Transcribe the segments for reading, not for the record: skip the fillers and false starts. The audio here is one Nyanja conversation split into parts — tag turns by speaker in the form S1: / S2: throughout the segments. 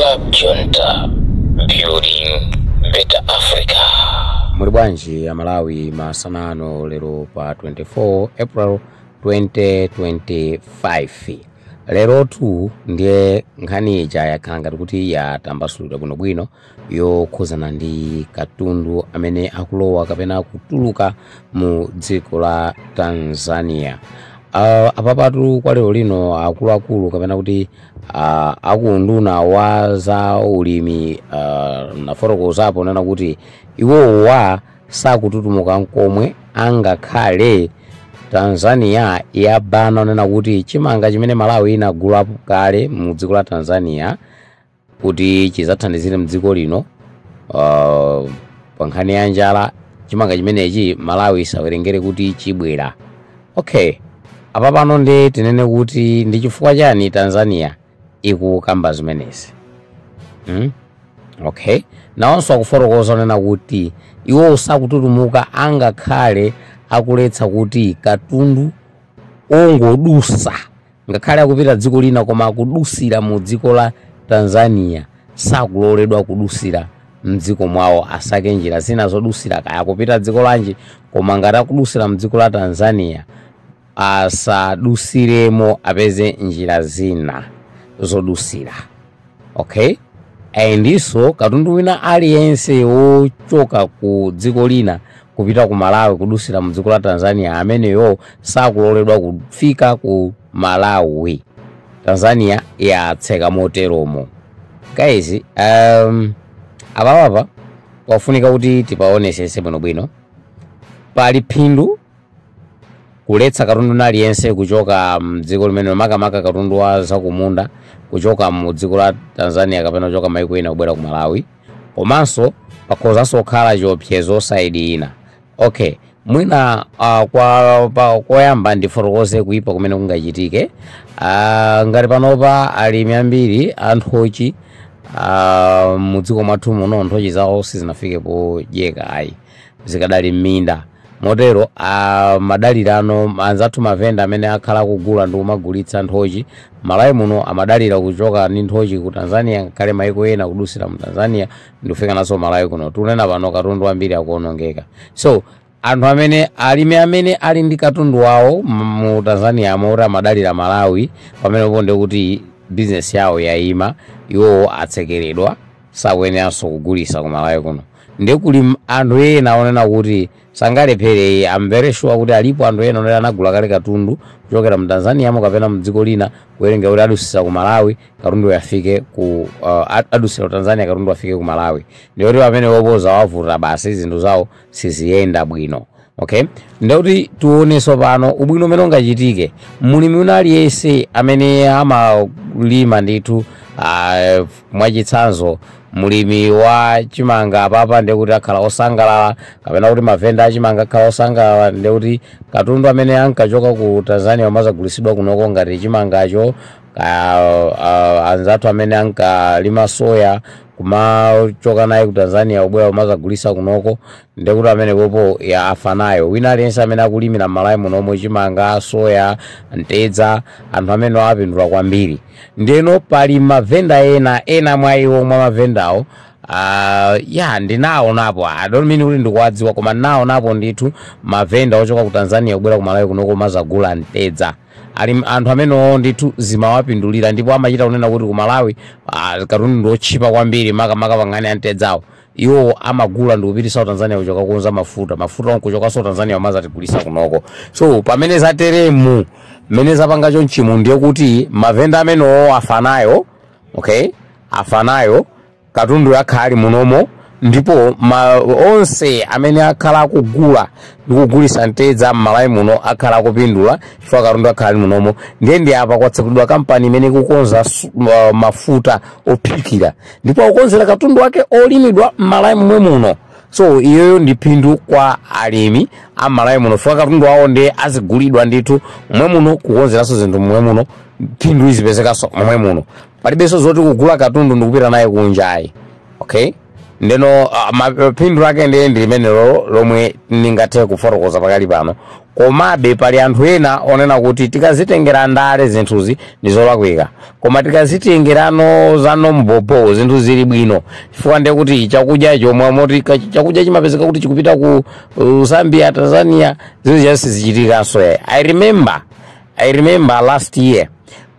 S1: Club Junta, building better Africa.
S2: Mulibwanji ya Malawi masanano lero pa 24 April 2025. Lero tu ndiye nkhani ija yakanga kuti yatambasulidwa bwinobwino yokhuzana ndi katundu amene akulowa kapena kutuluka mu dziko la Tanzania. Apapatu kwa lero lino akuluakulu kapena kuti akunduna wa za ulimi nafotokozapo nena kuti iwowa sakututumuka nkomwe angakhale Tanzania yabana nena kuti chimanga chimene Malawi inagulapo kale mu dziko la Tanzania kuti chizathandizire mdziko lino pa nkhani ya njala, chimanga chimenechi Malawi sawerengere kuti chibwera. Okay, apa pano ndi tinene kuti ndi chifukwa chani Tanzania ikukamba zimenezi. Okay, nawonso akufotokoza nena kuti iwo sakututumuka angakhale akuletsa kuti katundu ongodusa ngakhale akupita dziko lina koma akudusira mu dziko la Tanzania sakuloledwa kudusira mdziko mwawo, asake njira zina zodusira kaya kupita dziko lanji koma ngati akudusira mdziko la Tanzania asadusiremo, apeze njira zina zodusira. Okay, ndiso katundu wina aliyense wochoka ku dziko lina kupita ku Malawi kudusira mu dziko la Tanzania ameneyo sakuloledwa kufika ku Malawi. Tanzania yatseka moteromo. Guys, apa wafunika kuti tipaonesese bwinobwino pali phindu kuletsa katundu aliyense kuchoka mdziko limene makamaka katundu wa zakumunda kuchoka mu dziko la Tanzania kapena kuchoka maiko ina kubwera ku Malawi, komanso pakhozanso kukhala chiopsezo side ina. Okay, mwina koyamba ndifotokoze kuipa kumene kungachitike. Ngati panopa alimi ambiri anthochi mu dziko mwathu muno nthochi zawo sizinafikepo dyeka ayi, zikadali m'minda. Motero madalirano anzathu mavenda amene akhala kugula ndi kumagulitsa nthochi Malawi muno amadalira kuchoka ndi nthochi ku Tanzania kale maiko ena kudusira mu Tanzania ndifika naso Malawi kuno. Tunena pano katundu ambiri akuonongeka. So anthu alimi amene ali ndi katundu wawo mu Tanzania amora madalira Malawi pamene uponde kuti business yawo yaima, iwo atsekeredwa sakuyeneranso kugulisa ku Malawi kuno. Ndiye kuli anthu ena onena kuti sangalephere. I'm very sure kuti alipo anthu ena onena anagula kale katundu kuchokera mu Tanzania mo kapena mu dziko lina kuwerenga kuti adusisa ku Malawi katundu yafike ku adusira Tanzania katundu afike ku Malawi. Ndiye kuti pamene wopoza wavuta basi zinthu zawo siziyenda bwino. Okay, ndiye kuti tuoneso pano ubwino umene ungachitike mulimi una aliyense amene amalima ndithu mwachitsanzo mulimi wa chimanga apapa ndiye kuti akhala osangalala kapena kuti mavenda achimanga akhala osangalala. Ndiye kuti katundu amene ankachoka ku Tanzania amazagulisidwa kunoko ngati chimangacho anzathu amene ankalima soya kumachoka naye ku Tanzania ubwera umazagulisa kunoko. Ndiye kuti amene popo ya afanayo wina aliyense amene akulimira Malawi munomo chimanga, soya, ntedza, anthu amene apindula kwambiri. Ndeno pali mavenda ena mwa iwo mwa mavendawo ndinawo napo, I don't mean kuti ndikuwadziwa koma nawo napo ndithu mavenda ochoka ku Tanzania ubwera ku Malawi kunoko mazagula ntedza. Anthu amene ndithu zimawapindulira ndipo amachita kunena kuti ku Malawi katundu ndochipa kwambiri makamaka pangani antedzawo. Iwo amagula ndikupitisa ku Tanzania kuchoka kuunza mafuta nkuchoka so Tanzania amazatigulisa kunoko. So pamene zateremu mene zapanga chonchimu ndiye kuti mavenda amene afanayo, okay, afanayo katundu yakhali munomo, ndipo onse amene akhala kugula ndikugulisa ntedza Malawi muno akhala kupindula chifukwa katundu akhala munomo. Ndiye apa kwatsekudwa kampani imene kukonza mafuta ophikira ndipo ukonzera katundu wake olimidwa Malawi muno. So iyoyo ndi phindu kwa alimi a Malawi muno chifukwa katundu wawo ndi azigulidwa ndithu momwe muno, kukonzeranso zinthu momwe muno, phindu izipezekaso momwe muno. Palibenso zoti kugula katundu ndikupita naye kunjayi. Okay, ndeno phindu lake ndiye limene lomwe ningathe kufotokoza pakali pano komabe pali anthu ena onena kuti tikazitengera ndale zinthuzi ndizolakwika, koma tikazitengerano zano mbobo zinthu zili bwino, chifukwa ndiye kuti chakudya chomwe moti chakudya chimapezeka kuti chikupita ku Zambia, Tanzania, zinthu zonse zichitikanso. I remember last year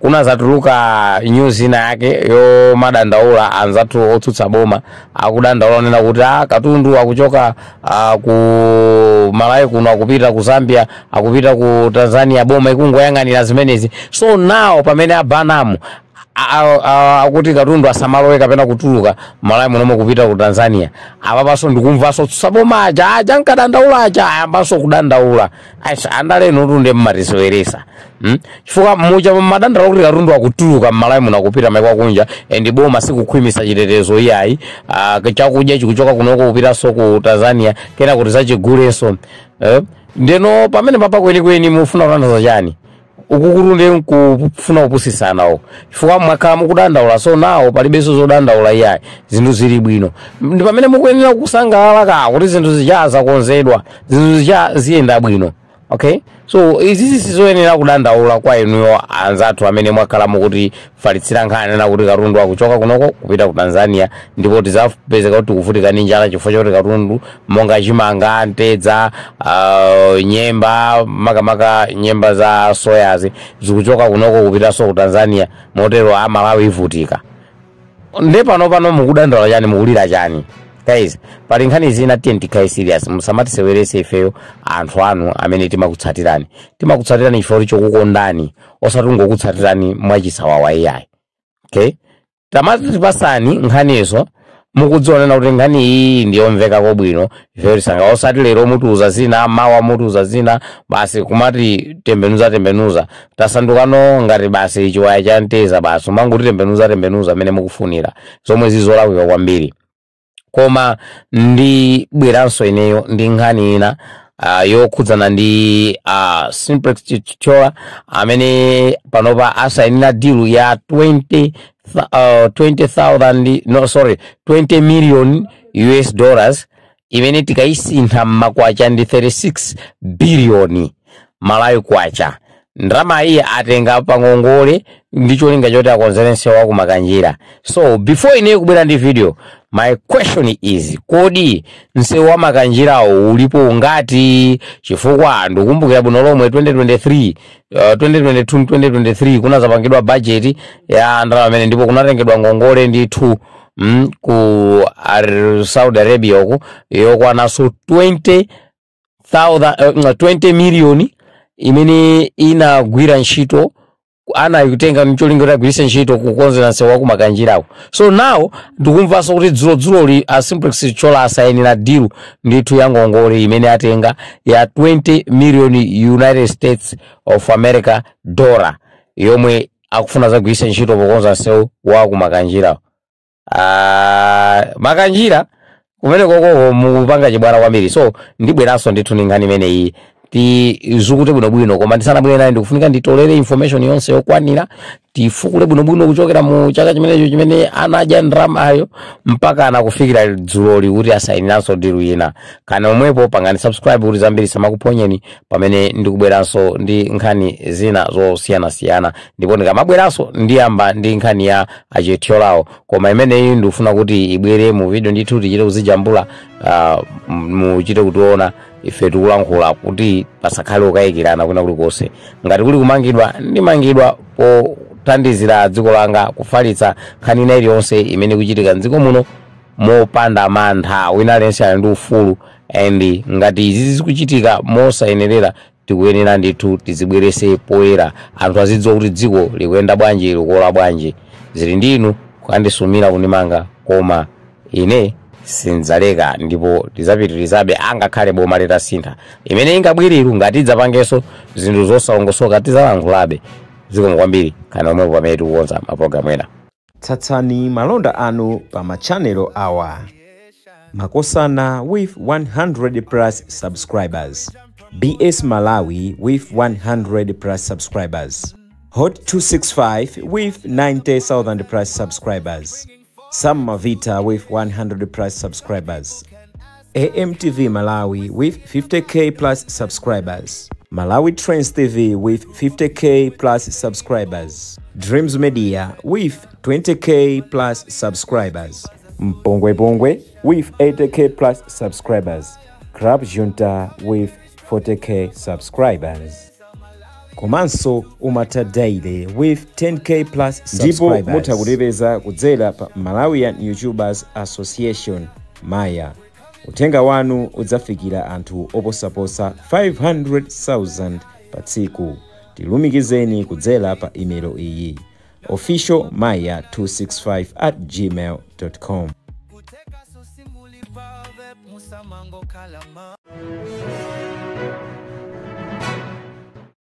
S2: kuna zatuluka news ina yake yo madandaula anzatu otsutsa boma akudandaula onena kuti katundu akuchoka ku Malawi kuno akupita ku Zambia, akupita ku Tanzania, boma ikungoyang'anira zimenezi. So now pamene abanamu akuti katundu asamalowe kapena kutuluka Malawi muno kupita ku Tanzania, apapaso ndikumvaso tsaboma aja nkadandaula aja ayambaso kudandaula andale notunde mmatisoweresa. Chifukwa mucha madandaula kuti katundu akutuluka Malawi muno kupita maiko kunja and boma sikukhwimisa chitetezo iyayi, chakudya chikuchoka kunoko kupita so ku Tanzania kena kuti zachiguleso. Ndeno pamene papa kweni mufuna kutandaza chani ukukurunde kufuna kupusisanawo, chifukwa mwakhala mukudandaula. So nawo palibenso zodandaula iyayi, zinthu zili bwino. Ndi pamene mukuyenera kusangalala kuti zinthu zichaza konzedwa, zinthu ziyenda bwino. Okay, so izi sizoyenera kudandaula kwa inuyo anzathu amene mwakhala mukuti falitsira nkhani na kuti katundu akuchoka kunoko kupita ku Tanzania, ndipo tizapezeka kuti kuvutika ndi njala chifukwa choti katundu monga chimanga, ntedza, nyemba, makamaka nyemba za soyazi zikuchoka kunoko kupita so ku Tanzania, motero Malawi ivutika. Nde pano mukudandaula chani, mukulira chani? Guys, pali nkhani zina tiye serious, musamatisewerese ifeyo anthu anu amene timakutsatirani chifukwa chokukondani osati ngokutsatirani mwachisawawa iyayi. Okay, tamatipasani nkhanizo mukudziona kuti nkhani iyi ndiyomveka kobwino, very sanga osati lero mutuza zina mawa mutuza zina basi kumati tembenuza tasandukano ngati basi chiwaya cha nteza basi manguti tembenuza amene mukufunira, zomwe zizolakwika kwambiri. Koma ndi bweranso ineyo ndi nkhani ina yokhudzana ndi Simplex Chichola amene panopa asainira deal ya 20 million US dollars imene tikaisintha makwacha ndi 36 billion Malawi kwacha. Ndrama iyi atenga pangongole ndicho linga choti akonzerense wa kumakanjira. So before ine kubwera ndi video, my question is, kodi nsewu wa makanjira ulipo ngati? Chifukwa ndikumbukira bwino lomwe 2023 kuna zapangidwa budget ya ndalama amene ndipo kunatengedwa ngongole ndithu ku Saudi Arabia uko yokwanaso 20 million imene inagwira ntchito anayitenga ncholinga kuti agwiritse ntchito kukonzera nsewu wa kumakanjirawo. So now ndikumvanso kuti dzuloli Simplex Chichola asainira deal ndithu ya ngongole imene atenga ya 20 million United States of America dollar yomwe akufuna zagwiritse ntchito pokonza nsewu wa kumakanjirawo. Makanjira kumene koko mupanga chibwana kwambiri. So ndibweranso ndithu nkhani imene iyi tizukute bwinobwino, koma ndisanabwere naye ndikufunika nditolere information yonse yokwanira, tifukule bwinobwino kuchokera mu chaka chimene anadya ndrama ayo mpaka anakufikira dzuloli kuti asainiranso deal ina. Kana omwepo pangani subscribe kuti zambiri samakuponyeni pamene ndikubweranso ndi nkhani zina zosiyana, ndipo ndikamabweranso ndiyamba ndi nkhani ya Chichola. Koma imeneyi ndikufuna kuti ibwere mu video ndithu tichite kuzijambula, muchite kutiona ife tikulankhula kuti pasakhale ukayikirana kuna kulikonse. Ngati kuli kumangidwa ndimangidwa pothandizira dziko langa kufalitsa nkhani ina iliyonse imene kuchitika mdziko muno mopanda mantha wina lense ali ndi ufulu. And ngati izi zikuchitika mosayenerera tikuyenera ndithu tizibwerese poyera, anthu azidziwa kuti dziko likuyenda bwanji, likuola bwanji. Zili ndinu kukandisumira kunimanga, koma ine sinzaleka ndipo tizapitirizabe angakhale boma litasintha. Imene ingabwiriru ngati idzapangenso zinthu zosalongosoka tizalankhulabe. Zikomo kwambiri kana omwe pamene tikukonza maprogramu ena.
S3: Tsatsani malonda anu pa machanelo awa. Makosana with 100 plus subscribers. BS Malawi with 100 plus subscribers. Hot 265 with 90,000 plus subscribers. Sam Mavita with 100 plus subscribers. AMTV Malawi with 50k plus subscribers. Malawi Trends TV with 50k plus subscribers. Dreams Media with 20k plus subscribers. Mpongwe Bongwe with 80k plus subscribers. Club Junta with 40k subscribers. Komanso Umata Daily with 10k plus subscribers. Ndipo mutakulebeza kudzera pa Malawian YouTubers Association Maya. Utenga wanu udzafikira anthu oposaposa 500,000 pa tsiku. Tilumikizeni kudzera pa email iyi officialmaya265@gmail.com.